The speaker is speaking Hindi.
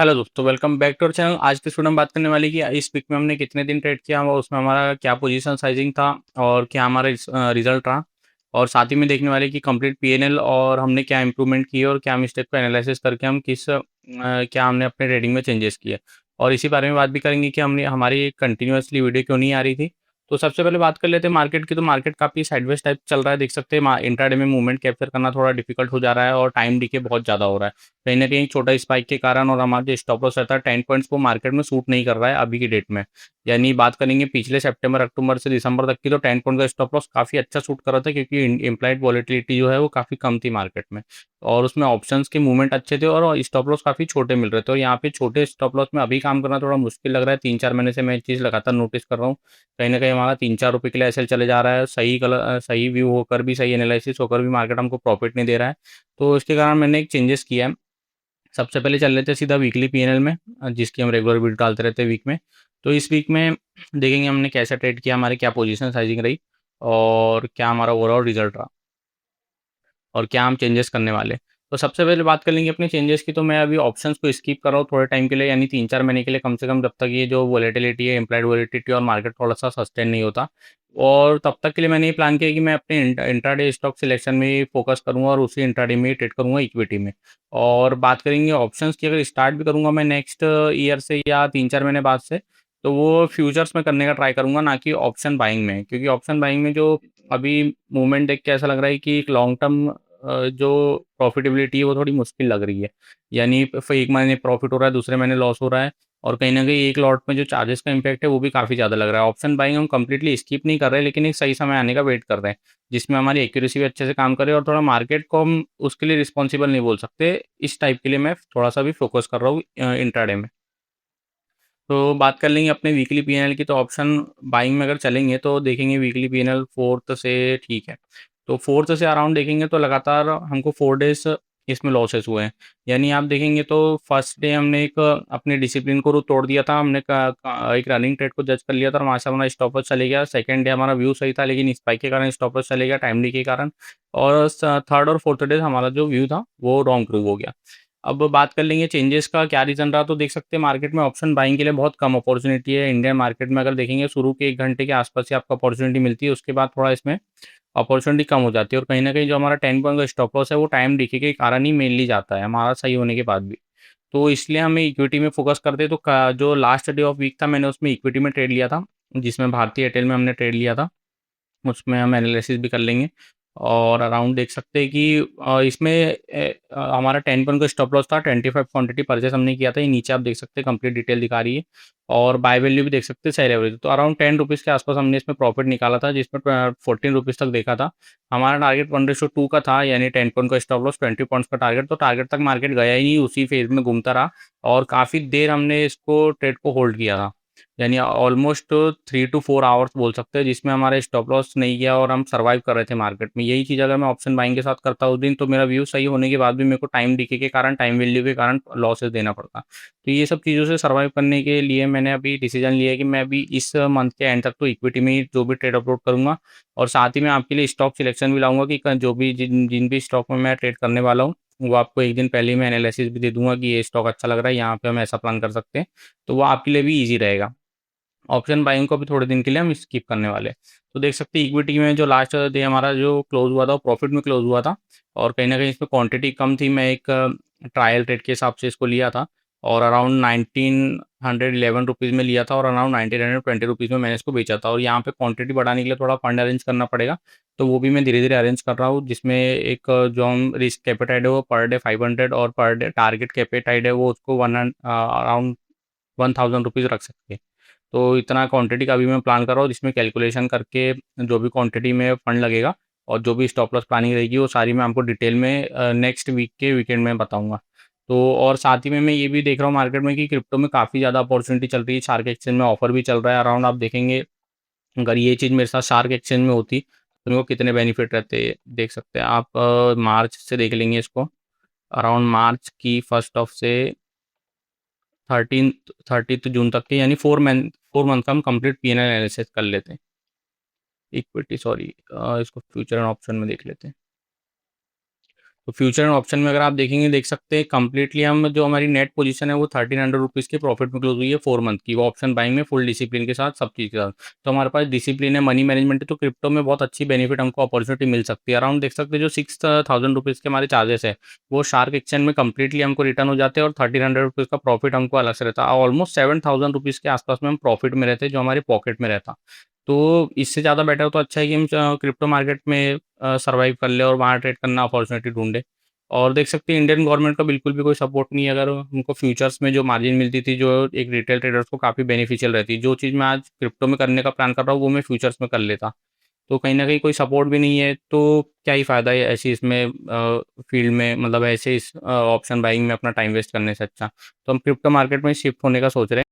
हेलो दोस्तों, welcome back to our channel. आज के स्टूडेंट हम बात करने वाले कि इस वीक में हमने कितने दिन ट्रेड किया और उसमें हमारा क्या पोजीशन साइजिंग था और क्या हमारा रिजल्ट रहा। और साथ ही में देखने वाले कि कंप्लीट पीएनएल और हमने क्या इंप्रूवमेंट किए और क्या मिस्टेक को एनालिसिस करके हम क्या हमने अपने ट्रेडिंग में चेंजेस किए। और इसी बारे में बात भी करेंगे कि हमने हमारी कंटिन्यूअसली वीडियो क्यों नहीं आ रही थी। तो सबसे पहले बात कर लेते हैं मार्केट की। तो मार्केट काफ़ी साइडवेज टाइप चल रहा है, देख सकते हैं। इंट्राडे में मूवमेंट कैप्चर करना थोड़ा डिफिकल्ट हो जा रहा है और टाइम डीके बहुत ज़्यादा हो रहा है। कहीं न कहीं छोटा स्पाइक के कारण और हमारा जो स्टॉप लॉस रहता है 10 पॉइंट्स, वो मार्केट में सूट नहीं कर रहा है अभी की डेट में। यानी बात करेंगे पिछले सितंबर, अक्टूबर से दिसंबर तक की, तो 10 पॉइंट का स्टॉप लॉस काफ़ी अच्छा सूट कर रहा था, क्योंकि इम्प्लाइड वॉलेटिलिटी जो है वो काफ़ी कम थी मार्केट में। और उसमें ऑप्शंस के मूवमेंट अच्छे थे और स्टॉप लॉस काफ़ी छोटे मिल रहे थे। और यहाँ पे छोटे स्टॉप लॉस में अभी काम करना थोड़ा मुश्किल लग रहा है। 3-4 महीने से मैं ये चीज़ लगातार नोटिस कर रहा हूँ। कहीं न कहीं हमारा 3-4 रुपए के लिए एसएल चले जा रहा है। सही व्यू होकर भी, सही एनालिसिस होकर भी मार्केट हमको प्रॉफिट नहीं दे रहा है। तो इसके कारण मैंने एक चेंजेस किया है। सबसे पहले चल लेते हैं सीधा वीकली पीएनएल में, जिसकी हम रेगुलर वीडियो डालते रहते हैं वीक में। तो इस वीक में देखेंगे हमने कैसा ट्रेड किया, हमारी क्या पोजीशन साइजिंग रही और क्या हमारा ओवरऑल रिजल्ट रहा और क्या हम चेंजेस करने वाले। तो सबसे पहले बात कर लेंगे अपने चेंजेस की। तो मैं अभी ऑप्शंस को स्किप कर रहा हूँ थोड़े टाइम के लिए, यानी 3-4 महीने के लिए कम से कम, जब तक ये जो वॉलेटिलिटी है, इम्प्लाइड वॉलेटिलिटी और मार्केट थोड़ा सा सस्टेन नहीं होता। और तब तक के लिए मैंने ये प्लान किया कि मैं अपने इंट्राडे स्टॉक सिलेक्शन में ही फोकस करूंगा और उसी इंट्राडे में ही ट्रेड करूंगा, इक्विटी में। और बात करेंगे ऑप्शंस की, अगर स्टार्ट भी करूंगा मैं नेक्स्ट ईयर से या 3-4 महीने बाद से, तो वो फ्यूचर्स में करने का ट्राई करूंगा, ना कि ऑप्शन बाइंग में। क्योंकि ऑप्शन बाइंग में जो अभी मूवमेंट देख के ऐसा लग रहा है कि एक लॉन्ग टर्म जो प्रॉफिटेबिलिटी है वो थोड़ी मुश्किल लग रही है। यानी एक महीने प्रॉफिट हो रहा है, दूसरे महीने लॉस हो रहा है। और कहीं ना कहीं एक लॉट में जो चार्जेस का इम्पैक्ट है वो भी काफ़ी ज़्यादा लग रहा है। ऑप्शन बाइंग हम कंप्लीटली स्किप नहीं कर रहे, लेकिन एक सही समय आने का वेट कर रहे हैं, जिसमें हमारी एक्यूरेसी भी अच्छे से काम करे और थोड़ा मार्केट को हम उसके लिए रिस्पॉन्सिबल नहीं बोल सकते। इस टाइप के लिए मैं थोड़ा सा भी फोकस कर रहा हूँ इंट्राडे में। तो बात कर लेंगे अपने वीकली पीएनएल की। तो ऑप्शन बाइंग में अगर चलेंगे तो देखेंगे वीकली पीएनएल फोर्थ से ठीक है। तो फोर्थ से अराउंड देखेंगे तो लगातार हमको 4 डेज इसमें लॉसेस हुए हैं। यानी आप देखेंगे तो फर्स्ट डे हमने एक अपने डिसिप्लिन को तोड़ दिया था। हमने एक रनिंग ट्रेड को जज कर लिया था और वहाँ से हमारा स्टॉप लॉस चले गया। सेकंड डे हमारा व्यू सही था, लेकिन स्पाइक के कारण स्टॉप लॉस चले गया, टाइमली के कारण। और थर्ड और फोर्थ डे हमारा जो व्यू था वो रॉन्ग प्रूव हो गया। अब बात कर लेंगे चेंजेस का क्या रीज़न रहा। तो देख सकते हैं मार्केट में ऑप्शन बाइंग के लिए बहुत कम अपॉर्चुनिटी है इंडियन मार्केट में। अगर देखेंगे शुरू के 1 घंटे के आसपास ही आपको अपॉर्चुनिटी मिलती है, उसके बाद थोड़ा इसमें अपॉर्चुनिटी कम हो जाती है। और कहीं ना कहीं जो हमारा 10 पॉइंट का स्टॉप लॉस है वो टाइम डीके के कारण ही मेनली जाता है, हमारा सही होने के बाद भी। तो इसलिए हमें इक्विटी में फोकस करते हैं। तो जो लास्ट डे ऑफ वीक था मैंने उसमें इक्विटी में ट्रेड लिया था, जिसमें भारतीय एयरटेल में हमने ट्रेड लिया था। उसमें हम एनालिसिस भी कर लेंगे। और अराउंड देख सकते हैं कि इसमें हमारा 10 पॉइंट का स्टॉप लॉस था, 25 क्वांटिटी परचेस हमने किया था। ये नीचे आप देख सकते हैं, कंप्लीट डिटेल दिखा रही है। और बाय वैल्यू भी देख सकते हैं, सेल एवरेज। तो अराउंड 10 रुपीज़ के आसपास हमने इसमें प्रॉफिट निकाला था, जिसमें 14 रुपीज़ तक देखा था। हमारा टारगेट 1:2 का था, यानी 10 पॉइंट का स्टॉप लॉस, 20 पॉइंट्स का टारगेट। तो टारगेट तक मार्केट गया ही नहीं, उसी फेज में घूमता रहा। और काफ़ी देर हमने इसको ट्रेड को होल्ड किया था, यानी ऑलमोस्ट 3 to 4 आवर्स बोल सकते हैं, जिसमें हमारा स्टॉप लॉस नहीं गया और हम सर्वाइव कर रहे थे मार्केट में। यही चीज़ अगर मैं ऑप्शन बाइंग के साथ करता उस दिन, तो मेरा व्यू सही होने के बाद भी मेरे को टाइम डीके के कारण, टाइम वैल्यू के कारण लॉसेस देना पड़ता। तो ये सब चीज़ों से सर्वाइव करने के लिए मैंने अभी डिसीजन लिया है कि मैं अभी इस मंथ के एंड तक तो इक्विटी में ही जो भी ट्रेड अपलोड करूंगा। और साथ ही मैं आपके लिए स्टॉक सिलेक्शन भी लाऊंगा कि जो भी जिन जिन भी स्टॉक में मैं ट्रेड करने वाला हूँ, वो आपको एक दिन पहले ही मैं एनालिसिस भी दे दूंगा कि ये स्टॉक अच्छा लग रहा है, यहाँ पे हम ऐसा प्लान कर सकते हैं। तो वो आपके लिए भी ईजी रहेगा। ऑप्शन बाइंग को भी थोड़े दिन के लिए हम स्किप करने वाले हैं। तो देख सकते हैं इक्विटी में जो लास्ट डे हमारा जो क्लोज हुआ था वो प्रॉफिट में क्लोज हुआ था। और कहीं ना कहीं इसमें क्वांटिटी कम थी, मैं एक ट्रायल रेट के हिसाब से इसको लिया था। और अराउंड 1911 रुपीज़ में लिया था और अराउंड 1920 रुपीज़ में मैंने इसको बेचा था। और यहाँ पे क्वांटिटी बढ़ाने के लिए थोड़ा फंड अरेंज करना पड़ेगा। तो वो भी मैं धीरे धीरे अरेंज कर रहा हूँ, जिसमें एक जो हम रिस्क कैपिटाइड है वो पर डे 500 और पर डे टारगेट कैपिटाइड है वो उसको अराउंड 1000 रुपीज़ रख सकते हैं। तो इतना क्वांटिटी का भी मैं प्लान कर रहा हूँ, जिसमें कैलकुलेशन करके जो भी क्वांटिटी में फंड लगेगा और जो भी स्टॉप लॉस प्लानिंग रहेगी वो सारी मैं आपको डिटेल में नेक्स्ट वीक के वीकेंड में बताऊंगा। तो और साथ ही में मैं ये भी देख रहा हूँ मार्केट में कि क्रिप्टो में काफ़ी ज़्यादा अपॉर्चुनिटी चल रही है। शार्क एक्सचेंज में ऑफर भी चल रहा है अराउंड, आप देखेंगे अगर ये चीज़ मेरे साथ शार्क एक्सचेंज में होती तो मेरे को कितने बेनिफिट रहते, देख सकते हैं आप। मार्च से देख लेंगे इसको, अराउंड मार्च की 1 ऑफ से 30 जून तक के, यानी 4 मंथ का हम कंप्लीट पीएनएल एनालिसिस कर लेते हैं। इक्विटी सॉरी, इसको फ्यूचर एंड ऑप्शन में देख लेते हैं। तो फ्यूचर एंड ऑप्शन में अगर आप देखेंगे, देख सकते हैं कंप्लीटली हम जो हमारी नेट पोजीशन है वो 1300 रुपीज़ के प्रॉफिट में क्लोज हुई है 4 मंथ की, वो ऑप्शन बाइंग में फुल डिसिप्लिन के साथ, सब चीज़ के साथ। तो हमारे पास डिसिप्लिन है, मनी मैनेजमेंट है, तो क्रिप्टो में बहुत अच्छी बेनिफिट हमको अपॉर्चुनिटी मिल सकती है। अराउंड देख सकते हैं जो 6000 रुपीज़ के हमारे चार्जेस है, वो शार्क एक्सचेंज में कंप्लीटली हमको रिटर्न हो जाते हैं, और 1300 रुपीज़ का प्रॉफिट हमको अलग से रहता है। ऑलमोस्ट 7000 रुपीज़ के आसपास में हम प्रॉफिट में रहते हैं, जो हमारे पॉकेट में रहता। तो इससे ज़्यादा बेटर तो अच्छा है कि हम क्रिप्टो मार्केट में सर्वाइव कर ले और वहाँ ट्रेड करना अपॉर्चुनिटी ढूंढे। और देख सकते हैं इंडियन गवर्नमेंट का बिल्कुल भी कोई सपोर्ट नहीं है। अगर उनको फ्यूचर्स में जो मार्जिन मिलती थी, जो एक रिटेल ट्रेडर्स को काफ़ी बेनिफिशियल रहती, जो चीज़ मैं आज क्रिप्टो में करने का प्लान कर रहा हूँ वो मैं फ्यूचर्स में कर लेता। तो कहीं न कहीं कोई सपोर्ट भी नहीं है, तो क्या ही फ़ायदा है ऐसी इसमें फील्ड में, मतलब ऐसे इस ऑप्शन बाइंग में अपना टाइम वेस्ट करने से अच्छा। तो हम क्रिप्टो मार्केट में शिफ्ट होने का सोच रहे हैं।